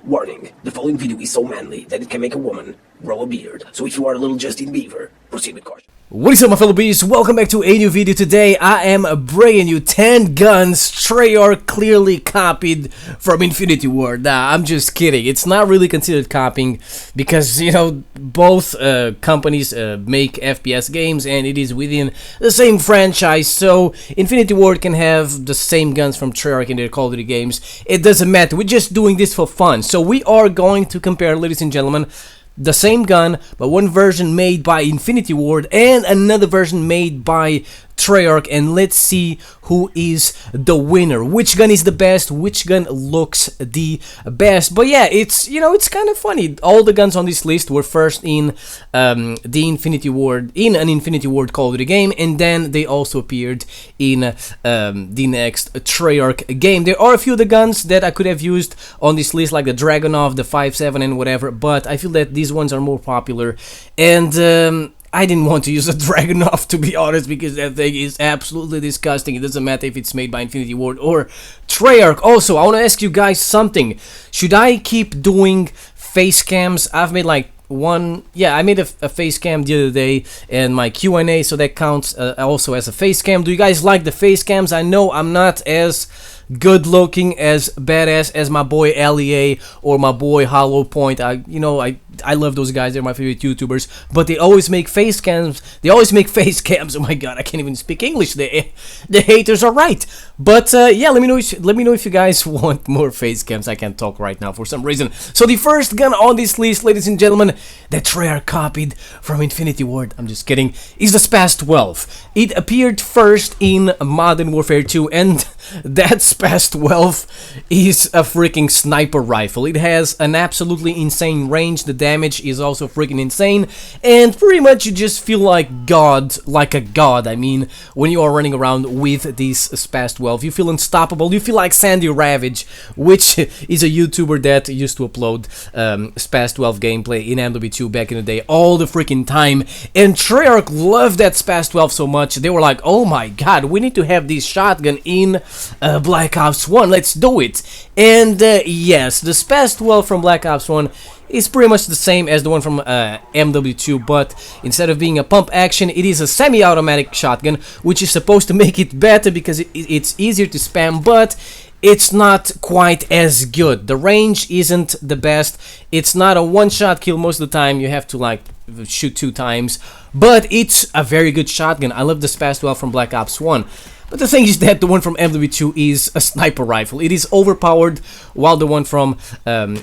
Warning, the following video is so manly that it can make a woman grow a beard. So if you are a little Justin Bieber, proceed with caution. What is up, my fellow bees? Welcome back to a new video. Today I am bringing you 10 guns Treyarch clearly copied from Infinity Ward. Nah, I'm just kidding. It's not really considered copying because, you know, both companies make FPS games and it is within the same franchise. So Infinity Ward can have the same guns from Treyarch in their Call of Duty games. It doesn't matter. We're just doing this for fun. So we are going to compare, ladies and gentlemen, the same gun, but one version made by Infinity Ward and another version made by Treyarch, and let's see who is the winner. Which gun is the best? Which gun looks the best? But yeah, it's, you know, it's kind of funny. All the guns on this list were first in an Infinity Ward Call of Duty game, and then they also appeared in the next Treyarch game. There are a few of the guns that I could have used on this list, like the Dragunov, the 5.7 and whatever, but I feel that these ones are more popular, and I didn't want to use a Dragunov, to be honest, because that thing is absolutely disgusting. It doesn't matter if it's made by Infinity Ward or Treyarch. Also, I want to ask you guys something. Should I keep doing face cams? I've made like I made a face cam the other day and my Q&A, so that counts also as a face cam. Do you guys like the face cams? I know I'm not as good looking, as badass as my boy LEA or my boy Hollow Point. I love those guys. They're my favorite YouTubers, but they always make face cams. Oh my god, I can't even speak English. The haters are right. But yeah, let me know if you guys want more face cams. I can't talk right now for some reason. So the first gun on this list, ladies and gentlemen, that Treyarch copied from Infinity Ward, I'm just kidding, is the SPAS 12. It appeared first in Modern Warfare 2, and that SPAS 12 is a freaking sniper rifle. It has an absolutely insane range. The damage is also freaking insane, and pretty much you just feel like a god. I mean, when you are running around with this SPAS 12, you feel unstoppable. You feel like Sandy Ravage, which is a YouTuber that used to upload SPAS 12 gameplay in MW2 back in the day all the freaking time, and Treyarch loved that SPAS 12 so much, they were like, oh my god, we need to have this shotgun in Black Ops 1, let's do it. And yes, the SPAS 12 from Black Ops 1 is pretty much the same as the one from MW2, but instead of being a pump action, it is a semi-automatic shotgun, which is supposed to make it better because it's easier to spam, but it's not quite as good. The range isn't the best. It's not a one-shot kill most of the time. You have to like shoot 2 times, but it's a very good shotgun. I love the SPAS 12 from Black Ops 1. But the thing is that the one from MW2 is a sniper rifle. It is overpowered, while the one from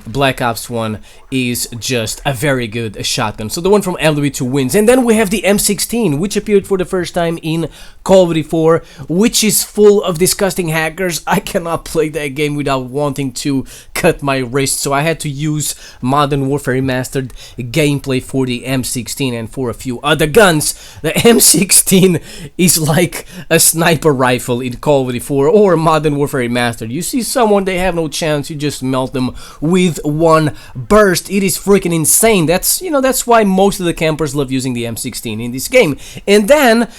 Black Ops 1 is just a very good shotgun. So the one from MW2 wins. And then we have the M16, which appeared for the first time in Call of Duty 4, which is full of disgusting hackers. I cannot play that game without wanting to cut my wrist, so I had to use Modern Warfare Remastered gameplay for the M16 and for a few other guns. The M16 is like a sniper rifle in Call of Duty 4 or Modern Warfare Remastered. You see someone, they have no chance, you just melt them with one burst. It is freaking insane. That's why most of the campers love using the M16 in this game. And then,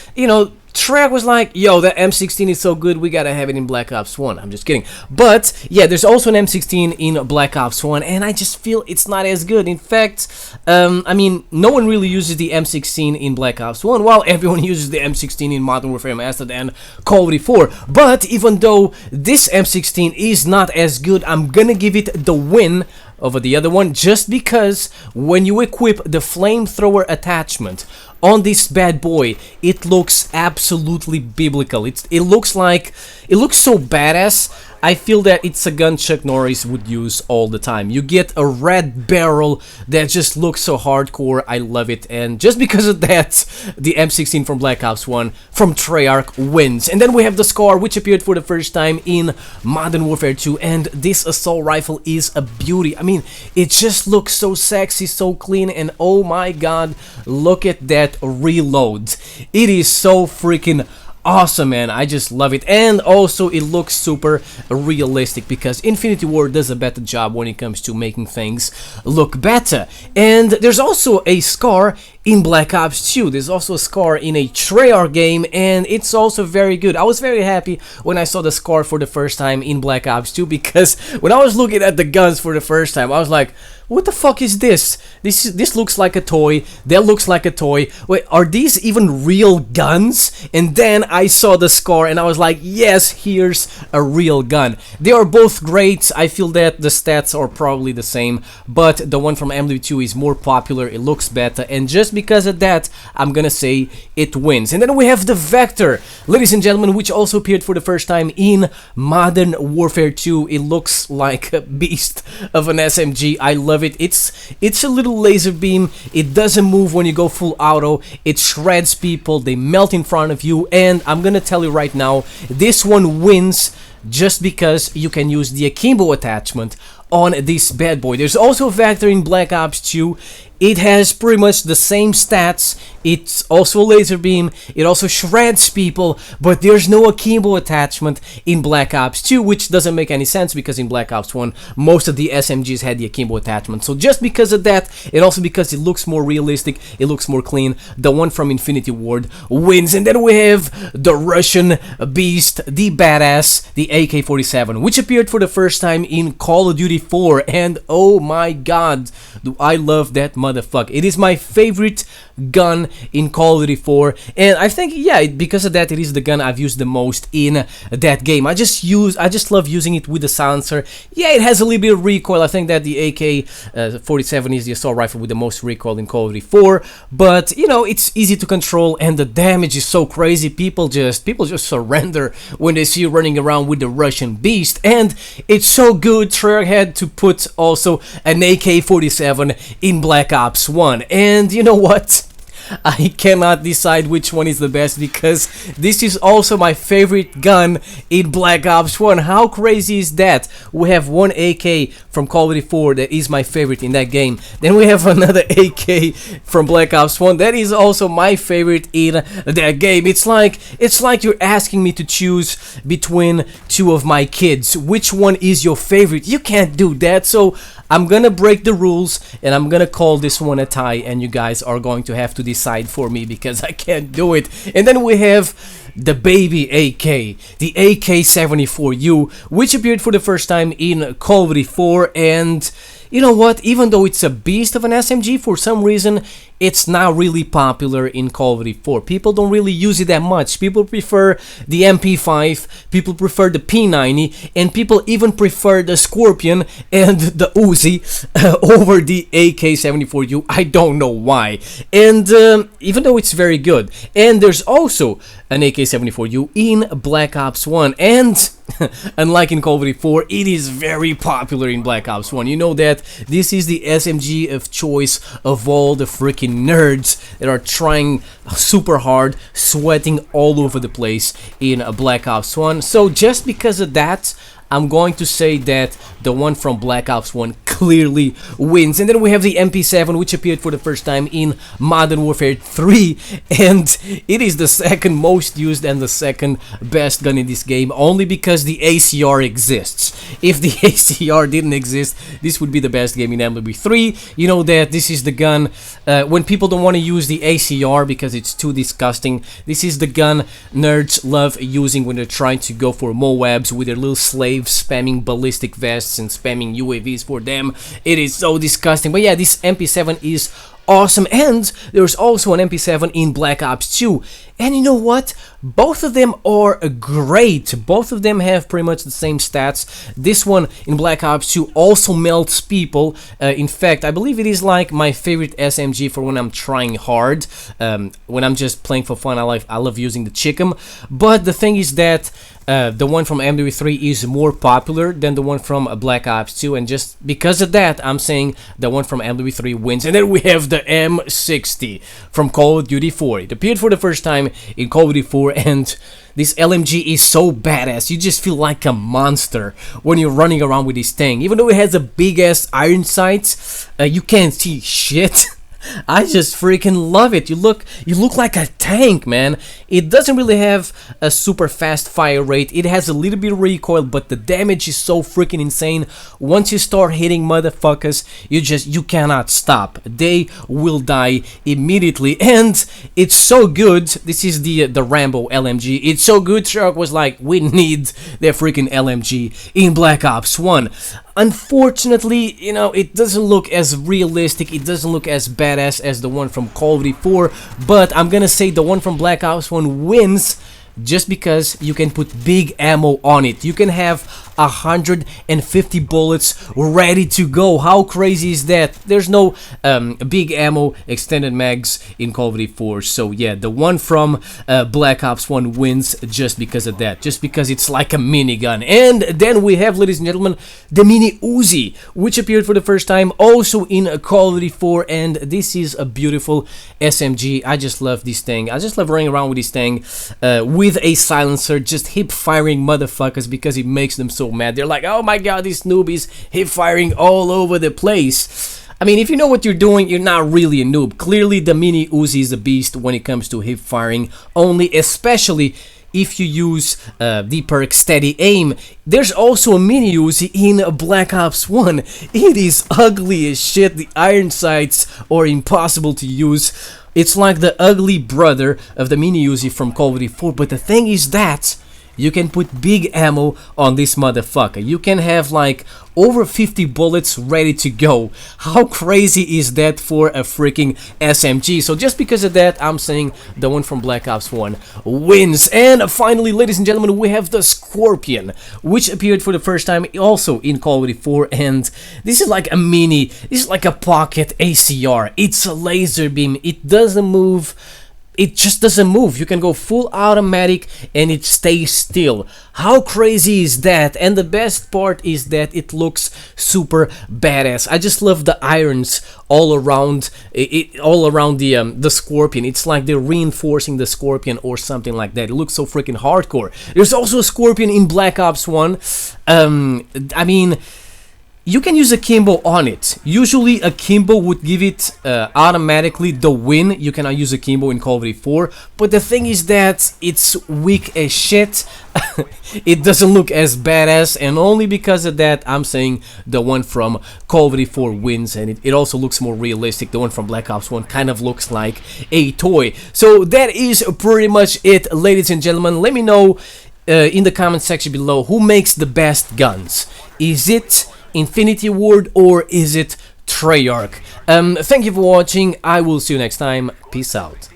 Treyarch was like, yo, the M16 is so good, we gotta have it in Black Ops 1. I'm just kidding. But, yeah, there's also an M16 in Black Ops 1, and I just feel it's not as good. In fact, I mean, no one really uses the M16 in Black Ops 1, while everyone uses the M16 in Modern Warfare Remastered and Call of Duty 4. But, even though this M16 is not as good, I'm gonna give it the win over the other one, just because when you equip the flamethrower attachment on this bad boy, it looks absolutely biblical. It looks so badass. I feel that it's a gun Chuck Norris would use all the time. You get a red barrel that just looks so hardcore. I love it, and just because of that, the M16 from Black Ops 1 from Treyarch wins. And then we have the Scar, which appeared for the first time in Modern Warfare 2, and this assault rifle is a beauty. I mean, it just looks so sexy, so clean, and oh my god, look at that reload. It is so freaking awesome, man. I just love it. And also it looks super realistic because Infinity Ward does a better job when it comes to making things look better. And there's also a Scar in Black Ops 2. There's also a scar in a Treyarch game, and it's also very good. I was very happy when I saw the scar for the first time in Black Ops 2, because when I was looking at the guns for the first time, I was like, what the fuck is this? This looks like a toy. That looks like a toy. Wait, are these even real guns? And then I saw the scar and I was like, yes, here's a real gun. They are both great. I feel that the stats are probably the same, but the one from MW2 is more popular. It looks better, and just because of that, I'm gonna say it wins. And then we have the Vector, ladies and gentlemen, which also appeared for the first time in Modern Warfare 2. It looks like a beast of an SMG. I love it. It's a little laser beam. It doesn't move when you go full auto. It shreds people. They melt in front of you, and I'm gonna tell you right now, this one wins just because you can use the akimbo attachment on this bad boy. There's also a Vector in Black Ops 2. It has pretty much the same stats. It's also a laser beam. It also shreds people, but there's no akimbo attachment in Black Ops 2, which doesn't make any sense because in Black Ops 1, most of the SMGs had the akimbo attachment. So just because of that, and also because it looks more realistic, it looks more clean, the one from Infinity Ward wins. And then we have the Russian beast, the badass, the AK-47, which appeared for the first time in Call of Duty 4, and oh my god, do I love that motherfucker. It is my favorite gun in Call of Duty 4, and I think, yeah, because of that, it is the gun I've used the most in that game. I just love using it with the silencer. Yeah, it has a little bit of recoil. I think that the AK-47 is the assault rifle with the most recoil in Call of Duty 4, but you know, it's easy to control, and the damage is so crazy. People just surrender when they see you running around with the Russian beast, and it's so good. Treyarch had to put also an AK-47 in Black Ops 1, and you know what? I cannot decide which one is the best, because this is also my favorite gun in Black Ops 1. How crazy is that? We have one AK from Call of Duty 4 that is my favorite in that game. Then we have another AK from Black Ops 1 that is also my favorite in that game. It's like you're asking me to choose between two of my kids. Which one is your favorite? You can't do that. So I'm gonna break the rules and I'm gonna call this one a tie, and you guys are going to have to decide for me because I can't do it. And then we have the baby AK, the AK-74U, which appeared for the first time in Call of Duty 4, and you know what, even though it's a beast of an SMG, for some reason it's not really popular in Call of Duty 4. People don't really use it that much. People prefer the MP5, people prefer the P90, and people even prefer the Scorpion and the Uzi over the AK-74U. I don't know why. And even though it's very good. And there's also an AK-74U in Black Ops 1, and unlike in Call of Duty 4, it is very popular in Black Ops 1. You know that this is the SMG of choice of all the freaking nerds that are trying super hard, sweating all over the place in Black Ops 1. So just because of that, I'm going to say that the one from Black Ops 1 clearly wins. And then we have the MP7, which appeared for the first time in Modern Warfare 3, and it is the second most used and the second best gun in this game, only because the ACR exists. If the ACR didn't exist, this would be the best game in MW3. You know that this is the gun when people don't want to use the ACR because it's too disgusting. This is the gun nerds love using when they're trying to go for MOABs with their little slaves spamming ballistic vests and spamming UAVs for them. It is so disgusting. But yeah, this MP7 is awesome, and there's also an MP7 in Black Ops 2, and you know what, both of them are great. Both of them have pretty much the same stats. This one in Black Ops 2 also melts people. In fact, I believe it is like my favorite SMG for when I'm trying hard. When I'm just playing for fun, I love using the Chickum. But the thing is that the one from MW3 is more popular than the one from Black Ops 2, and just because of that, I'm saying the one from MW3 wins. And then we have the M60 from Call of Duty 4. It appeared for the first time in Call of Duty 4, and this LMG is so badass. You just feel like a monster when you're running around with this thing. Even though it has a big ass iron sights, you can't see shit. I just freaking love it. You look like a tank, man. It doesn't really have a super fast fire rate. It has a little bit of recoil, but the damage is so freaking insane. Once you start hitting motherfuckers, you cannot stop. They will die immediately, and it's so good. This is the Rambo LMG. It's so good. Treyarch was like, we need their freaking LMG in Black Ops 1. Unfortunately, you know, it doesn't look as realistic, it doesn't look as badass as the one from Call of Duty 4, but I'm gonna say the one from Black Ops 1 wins just because you can put big ammo on it. You can have 150 bullets ready to go. How crazy is that? There's no big ammo extended mags in Call of Duty 4, so yeah, the one from Black Ops 1 wins just because of that, just because it's like a minigun. And then we have, ladies and gentlemen, the Mini-Uzi, which appeared for the first time also in Call of Duty 4, and this is a beautiful SMG. I just love this thing. I just love running around with this thing with a silencer, just hip firing motherfuckers because it makes them so mad. They're like, oh my god, this noob is hip firing all over the place. I mean, if you know what you're doing, you're not really a noob. Clearly the Mini-Uzi is a beast when it comes to hip firing, only especially if you use the perk Steady Aim. There's also a Mini-Uzi in Black Ops 1. It is ugly as shit. The iron sights are impossible to use. It's like the ugly brother of the Mini-Uzi from Call of Duty 4, but the thing is that you can put big ammo on this motherfucker. You can have like over 50 bullets ready to go. How crazy is that for a freaking SMG? So just because of that, I'm saying the one from Black Ops 1 wins. And finally, ladies and gentlemen, we have the Scorpion, which appeared for the first time also in Call of Duty 4, and this is like a this is like a pocket ACR. It's a laser beam. It doesn't move. It just doesn't move. You can go full automatic and it stays still. How crazy is that? And the best part is that it looks super badass. I just love the irons all around the Scorpion. It's like they're reinforcing the Scorpion or something like that. It looks so freaking hardcore. There's also a Scorpion in Black Ops 1. I mean, you can use a Kimbo on it. Usually a Kimbo would give it automatically the win. You cannot use a Kimbo in Call of Duty 4, but the thing is that it's weak as shit. It doesn't look as badass, and only because of that I'm saying the one from Call of Duty 4 wins, and it also looks more realistic. The one from Black Ops 1 kind of looks like a toy. So that is pretty much it, ladies and gentlemen. Let me know in the comment section below who makes the best guns. Is it Infinity Ward or is it Treyarch? Thank you for watching. I will see you next time. Peace out.